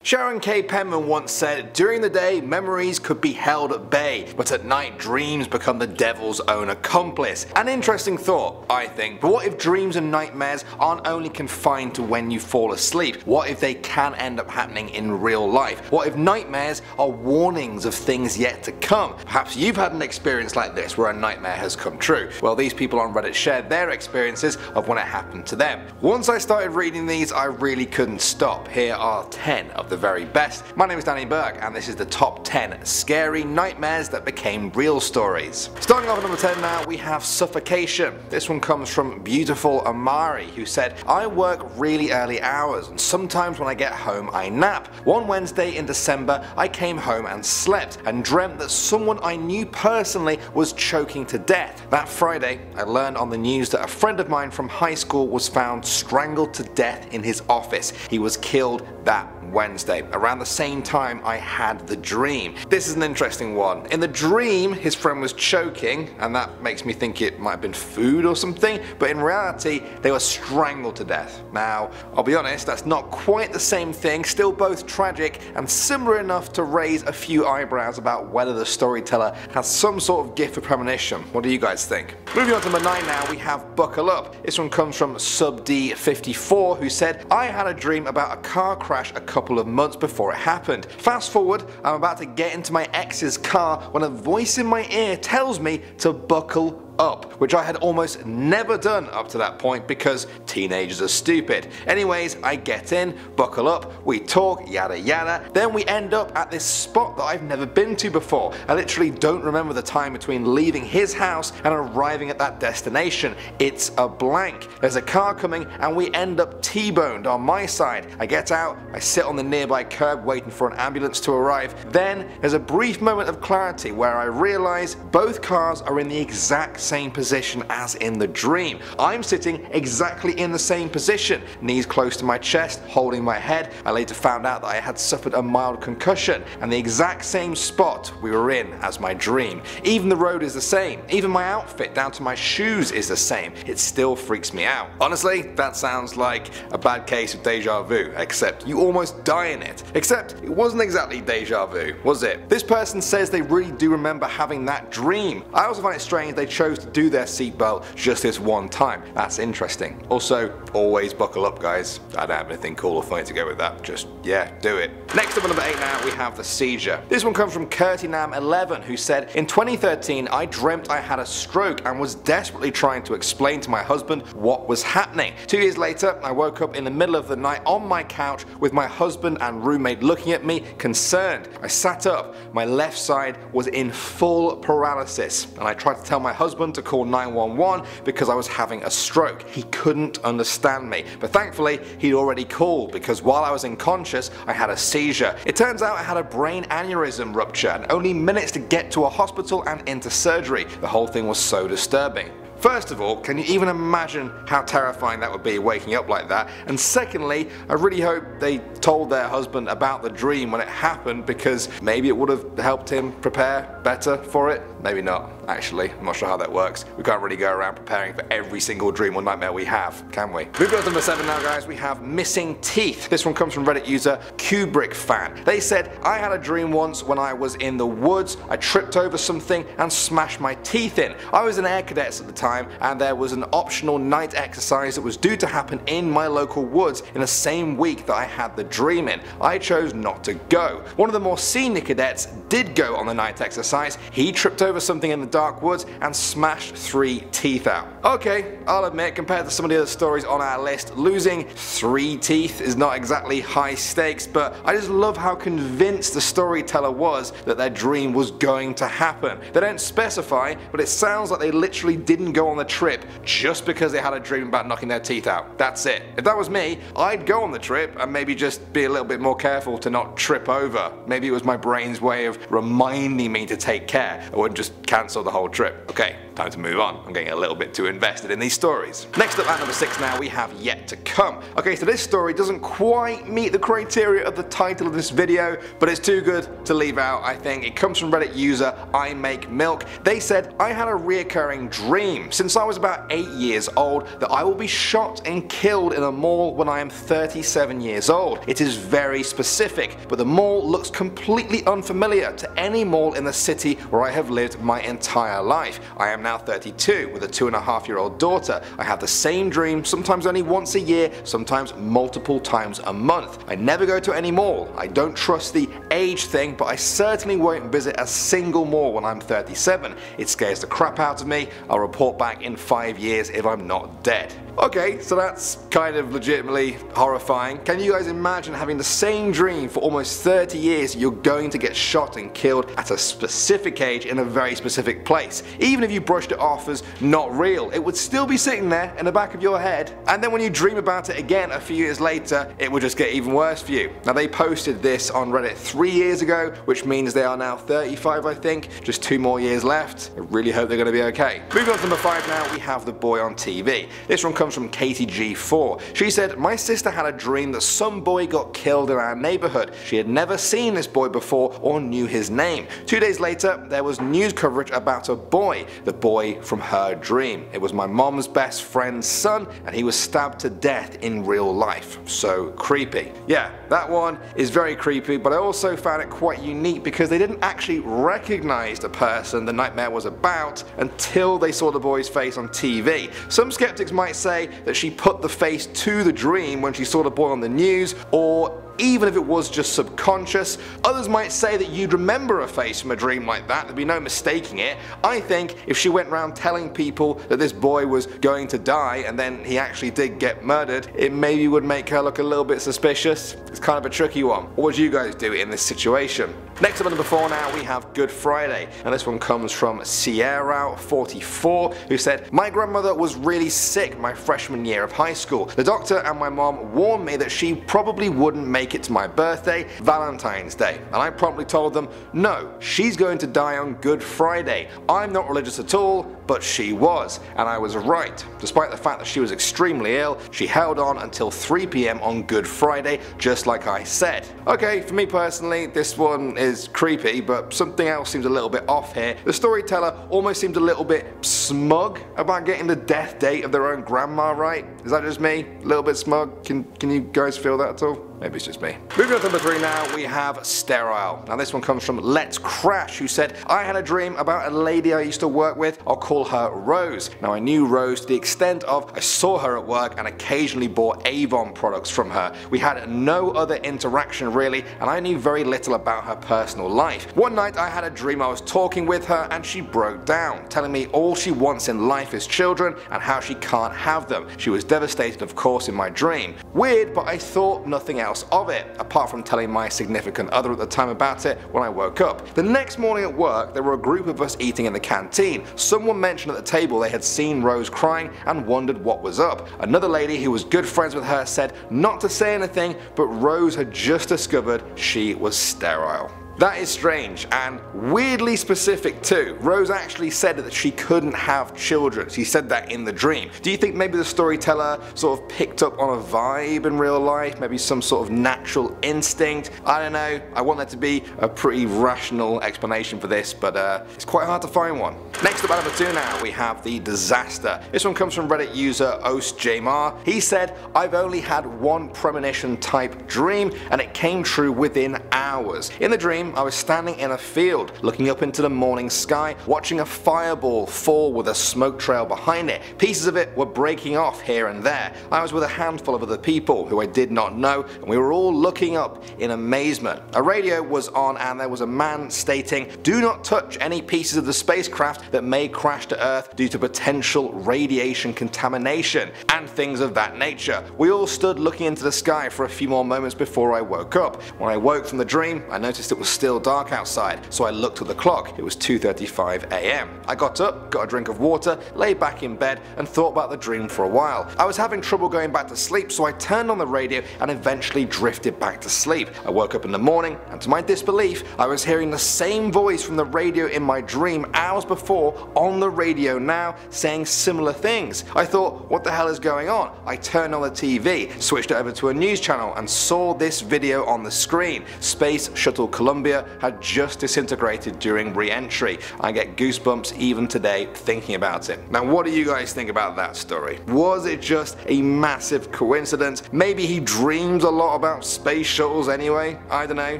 Sharon Kay Penman once said, "During the day, memories could be held at bay, but at night dreams become the devil's own accomplice." An interesting thought, I think, but what if dreams and nightmares aren't only confined to when you fall asleep? What if they can end up happening in real life? What if nightmares are warnings of things yet to come? Perhaps you've had an experience like this where a nightmare has come true. Well, these people on Reddit shared their experiences of when it happened to them. Once I started reading these, I really couldn't stop. Here are 10 of the very best. My name is Danny Burke and this is the top 10 scary nightmares that became real stories. Starting off at number 10 now, we have suffocation. This one comes from beautiful Amari, who said, "I work really early hours and sometimes when I get home I nap. One Wednesday in December I came home and slept and dreamt that someone I knew personally was choking to death. That Friday I learned on the news that a friend of mine from high school was found strangled to death in his office. He was killed that Wednesday, around the same time I had the dream." This is an interesting one. In the dream his friend was choking, and that makes me think it might have been food or something, but in reality they were strangled to death. Now I'll be honest, that's not quite the same thing, still both tragic and similar enough to raise a few eyebrows about whether the storyteller has some sort of gift of premonition. What do you guys think? Moving on to number 9 now, we have Buckle Up. This one comes from SubD54, who said, "I had a dream about a car crash a couple of months before it happened. Fast forward, I'm about to get into my ex's car when a voice in my ear tells me to buckle up, which I had almost never done up to that point because teenagers are stupid. Anyways, I get in, buckle up, we talk, yada yada, then we end up at this spot that I've never been to before. I literally don't remember the time between leaving his house and arriving at that destination. It's a blank. There's a car coming and we end up T-boned on my side. I get out, I sit on the nearby curb waiting for an ambulance to arrive. Then there's a brief moment of clarity where I realize both cars are in the exact same position as in the dream. I'm sitting exactly in the same position, knees close to my chest, holding my head. I later found out that I had suffered a mild concussion, and the exact same spot we were in as my dream. Even the road is the same, even my outfit down to my shoes is the same. It still freaks me out. Honestly, that sounds like a bad case of deja vu, except you almost die in it. Except it wasn't exactly deja vu, was it? This person says they really do remember having that dream. I also find it strange they chose to do their seatbelt just this one time. That's interesting. Also, always buckle up, guys. I don't have anything cool or funny to go with that. Just, yeah, do it. Next up at number 8 now, we have the seizure. This one comes from Curtinam11, who said, "In 2013 I dreamt I had a stroke and was desperately trying to explain to my husband what was happening. 2 years later I woke up in the middle of the night on my couch with my husband and roommate looking at me concerned. I sat up, my left side was in full paralysis, and I tried to tell my husband to call 911 because I was having a stroke. He couldn't understand me, but thankfully he'd already called because while I was unconscious I had a seizure. It turns out I had a brain aneurysm rupture and only minutes to get to a hospital and into surgery. The whole thing was so disturbing." First of all, can you even imagine how terrifying that would be, waking up like that? And secondly, I really hope they told their husband about the dream when it happened, because maybe it would have helped him prepare better for it. Maybe not, actually. I'm not sure how that works. We can't really go around preparing for every single dream or nightmare we have, can we? Moving on to number 7 now, guys, we have missing teeth. This one comes from Reddit user Kubrick Fan. They said, "I had a dream once when I was in the woods. I tripped over something and smashed my teeth in. I was in Air Cadets at the time and there was an optional night exercise that was due to happen in my local woods in the same week that I had the dream in. I chose not to go. One of the more senior cadets did go on the night exercise. He tripped over something in the dark woods and smashed 3 teeth out." Okay, I'll admit, compared to some of the other stories on our list, losing 3 teeth is not exactly high stakes, but I just love how convinced the storyteller was that their dream was going to happen. They don't specify, but it sounds like they literally didn't go on the trip just because they had a dream about knocking their teeth out. That's it. If that was me, I'd go on the trip and maybe just be a little bit more careful to not trip over. Maybe it was my brain's way of reminding me to take care. I wouldn't just cancel the whole trip. Okay, time to move on. I'm getting a little bit too invested in these stories. Next up at number 6 now we have Yet to Come. Okay, so this story doesn't quite meet the criteria of the title of this video, but it's too good to leave out, I think. It comes from Reddit user I Make Milk. They said, I had a reoccurring dream since I was about 8 years old that I will be shot and killed in a mall when I am 37 years old. It is very specific, but the mall looks completely unfamiliar to any mall in the city where I have lived my entire life. I am now 32 with a 2.5-year-old daughter. I have the same dream, sometimes only once a year, sometimes multiple times a month. I never go to any mall. I don't trust the age thing, but I certainly won't visit a single mall when I'm 37. It scares the crap out of me. I'll report back in 5 years if I'm not dead. Okay, so that's kind of legitimately horrifying. Can you guys imagine having the same dream for almost 30 years? You're going to get shot and killed at a specific age in a very specific place. Even if you brushed it off as not real, it would still be sitting there in the back of your head, and then when you dream about it again a few years later, it would just get even worse for you. Now they posted this on Reddit 3 years ago, which means they are now 35 I think, just 2 more years left. I really hope they're going to be okay. Moving on to number 5 now, we have The Boy on TV. This one comes from KTG4. She said, my sister had a dream that some boy got killed in our neighborhood. She had never seen this boy before or knew his name. 2 days later, there was news coverage about a boy, the boy from her dream. It was my mom's best friend's son, and he was stabbed to death in real life. So creepy. Yeah, that one is very creepy, but I also found it quite unique because they didn't actually recognize the person the nightmare was about until they saw the boy's face on TV. Some skeptics might say that she put the face to the dream when she saw the boy on the news, or even if it was just subconscious. Others might say that you'd remember a face from a dream like that, there'd be no mistaking it. I think if she went around telling people that this boy was going to die and then he actually did get murdered, it maybe would make her look a little bit suspicious. It's kind of a tricky one. What would you guys do in this situation? Next up at number 4 now we have Good Friday, and this one comes from Sierra44, who said, my grandmother was really sick my freshman year of high school. The doctor and my mom warned me that she probably wouldn't make it to my birthday, Valentine's Day, and I promptly told them, no, she's going to die on Good Friday. I'm not religious at all, but she was, and I was right. Despite the fact that she was extremely ill, she held on until 3 PM on Good Friday, just like I said. Okay, for me personally, this one is creepy, but something else seems a little bit off here. The storyteller almost seemed a little bit smug about getting the death date of their own grandma right. Is that just me? A little bit smug? Can you guys feel that at all? Maybe it's just me. Moving on to number 3 now, we have Sterile. Now this one comes from Let's Crash, who said, I had a dream about a lady I used to work with. I'll call her Rose. Now I knew Rose to the extent of I saw her at work and occasionally bought Avon products from her. We had no other interaction really, and I knew very little about her personal life. One night I had a dream I was talking with her and she broke down, telling me all she wants in life is children and how she can't have them. She was devastated of course in my dream. Weird, but I thought nothing else of it, apart from telling my significant other at the time about it when I woke up. The next morning at work, there were a group of us eating in the canteen. Someone mentioned at the table they had seen Rose crying and wondered what was up. Another lady who was good friends with her said not to say anything, but Rose had just discovered she was sterile. That is strange and weirdly specific too. Rose actually said that she couldn't have children. She said that in the dream. Do you think maybe the storyteller sort of picked up on a vibe in real life? Maybe some sort of natural instinct? I don't know. I want there to be a pretty rational explanation for this, but it's quite hard to find one. Next up at number 2 now, we have The Disaster. This one comes from Reddit user OstJMar. He said, I've only had one premonition type dream and it came true within hours. In the dream, I was standing in a field, looking up into the morning sky, watching a fireball fall with a smoke trail behind it. Pieces of it were breaking off here and there. I was with a handful of other people who I did not know, and we were all looking up in amazement. A radio was on and there was a man stating, do not touch any pieces of the spacecraft that may crash to Earth due to potential radiation contamination, and things of that nature. We all stood looking into the sky for a few more moments before I woke up. When I woke from the dream, I noticed it was still dark outside, so I looked at the clock. It was 2:35 AM. I got up, got a drink of water, lay back in bed and thought about the dream for a while. I was having trouble going back to sleep, so I turned on the radio and eventually drifted back to sleep. I woke up in the morning and to my disbelief I was hearing the same voice from the radio in my dream hours before before on the radio now saying similar things. I thought, what the hell is going on? I turned on the TV, switched it over to a news channel and saw this video on the screen. Space Shuttle Columbia had just disintegrated during re-entry. I get goosebumps even today thinking about it. Now what do you guys think about that story? Was it just a massive coincidence? Maybe he dreams a lot about space shuttles anyway? I don't know.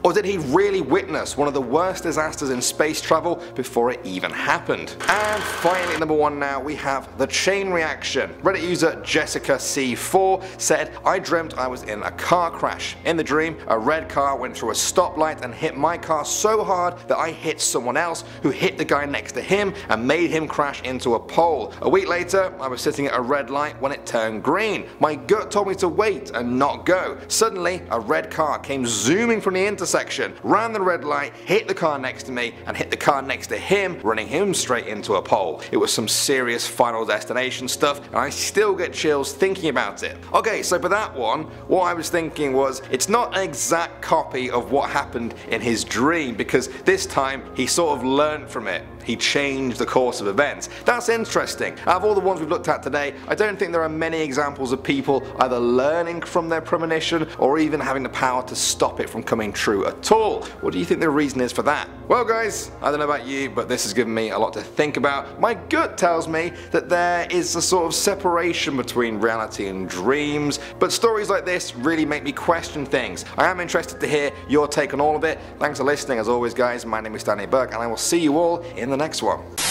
Or did he really witness one of the worst disasters in space travel before it even happened? And finally, number one now, we have the chain reaction. Reddit user Jessica C4 said, I dreamt I was in a car crash. In the dream, a red car went through a stoplight and hit my car so hard that I hit someone else who hit the guy next to him and made him crash into a pole. A week later, I was sitting at a red light when it turned green. My gut told me to wait and not go. Suddenly, a red car came zooming from the intersection, ran the red light, hit the car next to me and hit the car next to him, running him straight into a pole. It was some serious Final Destination stuff and I still get chills thinking about it. Okay, so for that one, what I was thinking was, it's not an exact copy of what happened in his dream because this time he sort of learned from it. He changed the course of events. That's interesting. Out of all the ones we've looked at today, I don't think there are many examples of people either learning from their premonition or even having the power to stop it from coming true at all. What do you think the reason is for that? Well guys, I don't know about you, but this has given me a lot to think about. My gut tells me that there is a sort of separation between reality and dreams, but stories like this really make me question things. I am interested to hear your take on all of it. Thanks for listening as always guys, my name is Danny Burke and I will see you all in the next one.